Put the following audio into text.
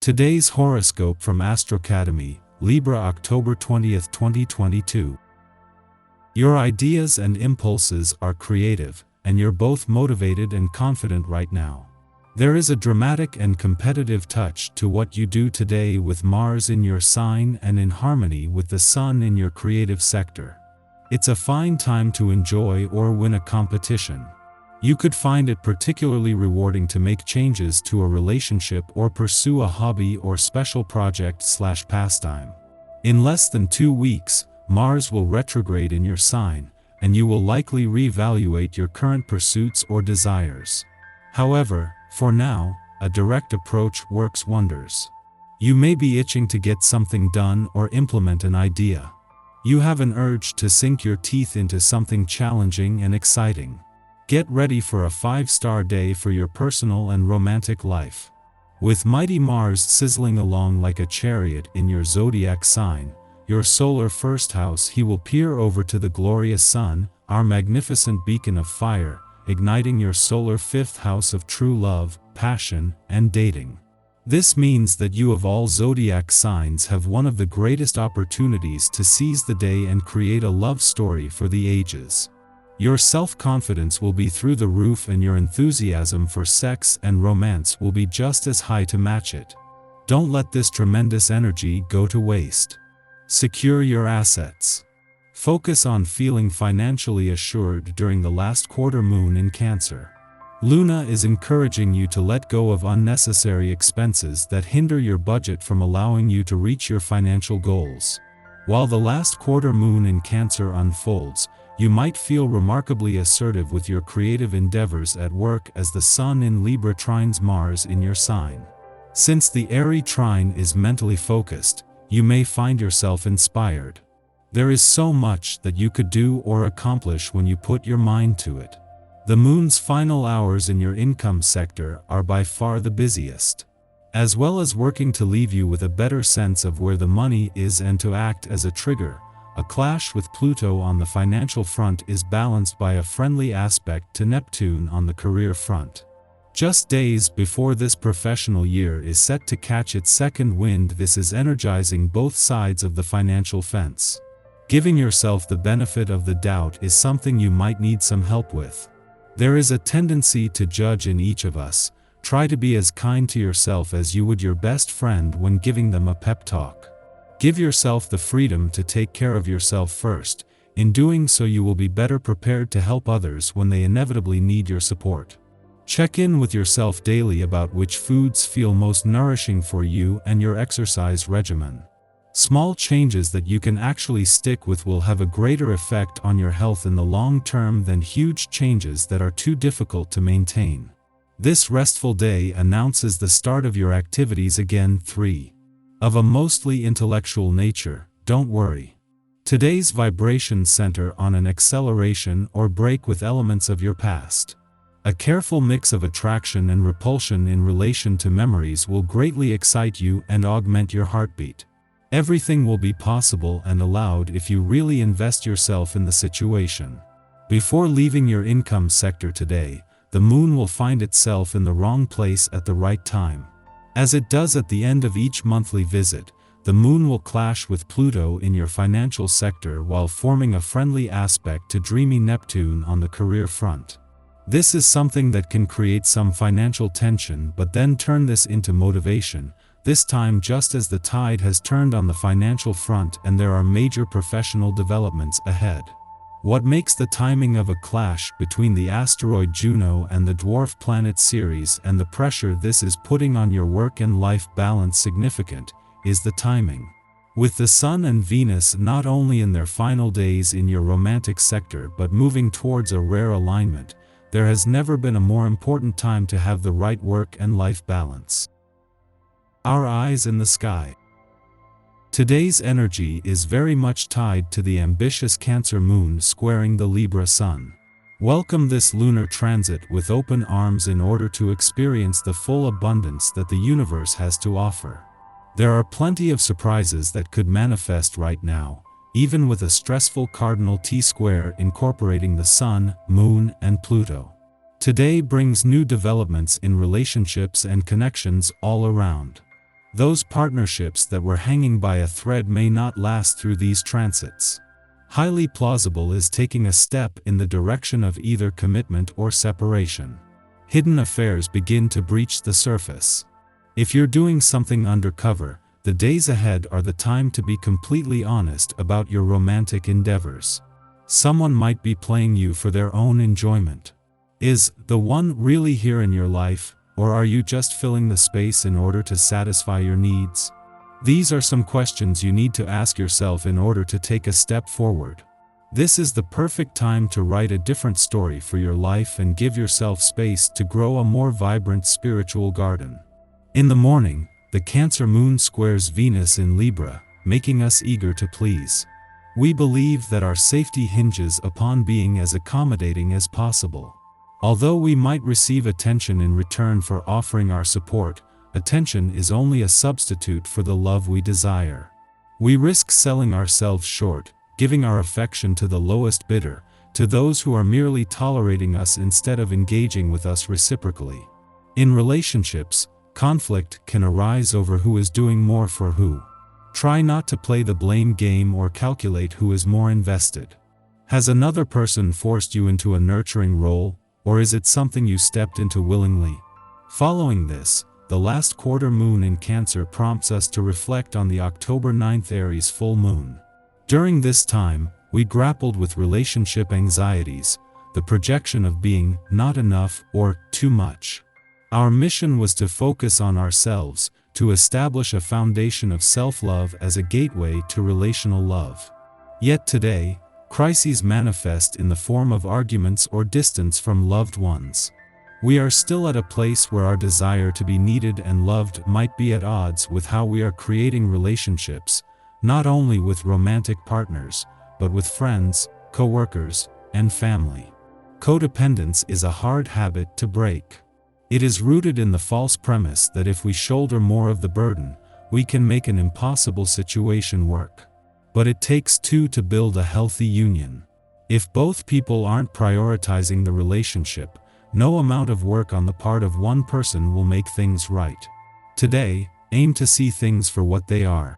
Today's horoscope from Astrocademy, Libra, October 20th, 2022. Your ideas and impulses are creative, and you're both motivated and confident right now. There is a dramatic and competitive touch to what you do today, with Mars in your sign and in harmony with the Sun in your creative sector. It's a fine time to enjoy or win a competition. You could find it particularly rewarding to make changes to a relationship or pursue a hobby or special project/pastime. In less than 2 weeks, Mars will retrograde in your sign, and you will likely reevaluate your current pursuits or desires. However, for now, a direct approach works wonders. You may be itching to get something done or implement an idea. You have an urge to sink your teeth into something challenging and exciting. Get ready for a 5-star day for your personal and romantic life. With mighty Mars sizzling along like a chariot in your zodiac sign, your solar first house, he will peer over to the glorious Sun, our magnificent beacon of fire, igniting your solar 5th house of true love, passion, and dating. This means that you of all zodiac signs have one of the greatest opportunities to seize the day and create a love story for the ages. Your self-confidence will be through the roof, and your enthusiasm for sex and romance will be just as high to match it. Don't let this tremendous energy go to waste. Secure your assets. Focus on feeling financially assured during the last quarter moon in Cancer. Luna is encouraging you to let go of unnecessary expenses that hinder your budget from allowing you to reach your financial goals. While the last quarter moon in Cancer unfolds, you might feel remarkably assertive with your creative endeavors at work as the Sun in Libra trines Mars in your sign. Since the airy trine is mentally focused, you may find yourself inspired. There is so much that you could do or accomplish when you put your mind to it. The moon's final hours in your income sector are by far the busiest. As well as working to leave you with a better sense of where the money is and to act as a trigger, a clash with Pluto on the financial front is balanced by a friendly aspect to Neptune on the career front. Just days before this professional year is set to catch its second wind, this is energizing both sides of the financial fence. Giving yourself the benefit of the doubt is something you might need some help with. There is a tendency to judge in each of us. Try to be as kind to yourself as you would your best friend when giving them a pep talk. Give yourself the freedom to take care of yourself first. In doing so, you will be better prepared to help others when they inevitably need your support. Check in with yourself daily about which foods feel most nourishing for you and your exercise regimen. Small changes that you can actually stick with will have a greater effect on your health in the long term than huge changes that are too difficult to maintain. This restful day announces the start of your activities again. 3. Of a mostly intellectual nature, don't worry. Today's vibrations center on an acceleration or break with elements of your past. A careful mix of attraction and repulsion in relation to memories will greatly excite you and augment your heartbeat. Everything will be possible and allowed if you really invest yourself in the situation. Before leaving your income sector today, the moon will find itself in the wrong place at the right time. As it does at the end of each monthly visit, the moon will clash with Pluto in your financial sector while forming a friendly aspect to dreamy Neptune on the career front. This is something that can create some financial tension, but then turn this into motivation, this time just as the tide has turned on the financial front and there are major professional developments ahead. What makes the timing of a clash between the asteroid Juno and the dwarf planet Ceres and the pressure this is putting on your work and life balance significant is the timing. With the Sun and Venus not only in their final days in your romantic sector but moving towards a rare alignment, there has never been a more important time to have the right work and life balance. Our eyes in the sky. Today's energy is very much tied to the ambitious Cancer moon squaring the Libra Sun. Welcome this lunar transit with open arms in order to experience the full abundance that the universe has to offer. There are plenty of surprises that could manifest right now, even with a stressful cardinal T-square incorporating the Sun, Moon, and Pluto. Today brings new developments in relationships and connections all around. Those partnerships that were hanging by a thread may not last through these transits. Highly plausible is taking a step in the direction of either commitment or separation. Hidden affairs begin to breach the surface. If you're doing something undercover, the days ahead are the time to be completely honest about your romantic endeavors. Someone might be playing you for their own enjoyment. Is the one really here in your life, or are you just filling the space in order to satisfy your needs? These are some questions you need to ask yourself in order to take a step forward. This is the perfect time to write a different story for your life and give yourself space to grow a more vibrant spiritual garden. In the morning, the Cancer moon squares Venus in Libra, making us eager to please. We believe that our safety hinges upon being as accommodating as possible. Although we might receive attention in return for offering our support, attention is only a substitute for the love we desire. We risk selling ourselves short, giving our affection to the lowest bidder, to those who are merely tolerating us instead of engaging with us reciprocally. In relationships, conflict can arise over who is doing more for who. Try not to play the blame game or calculate who is more invested. Has another person forced you into a nurturing role, or is it something you stepped into willingly? Following this, the last quarter moon in Cancer prompts us to reflect on the October 9th Aries full moon. During this time, we grappled with relationship anxieties, the projection of being not enough or too much. Our mission was to focus on ourselves, to establish a foundation of self-love as a gateway to relational love. Yet today, crises manifest in the form of arguments or distance from loved ones. We are still at a place where our desire to be needed and loved might be at odds with how we are creating relationships, not only with romantic partners, but with friends, co-workers, and family. Codependence is a hard habit to break. It is rooted in the false premise that if we shoulder more of the burden, we can make an impossible situation work. But it takes two to build a healthy union. If both people aren't prioritizing the relationship, no amount of work on the part of one person will make things right. Today, aim to see things for what they are.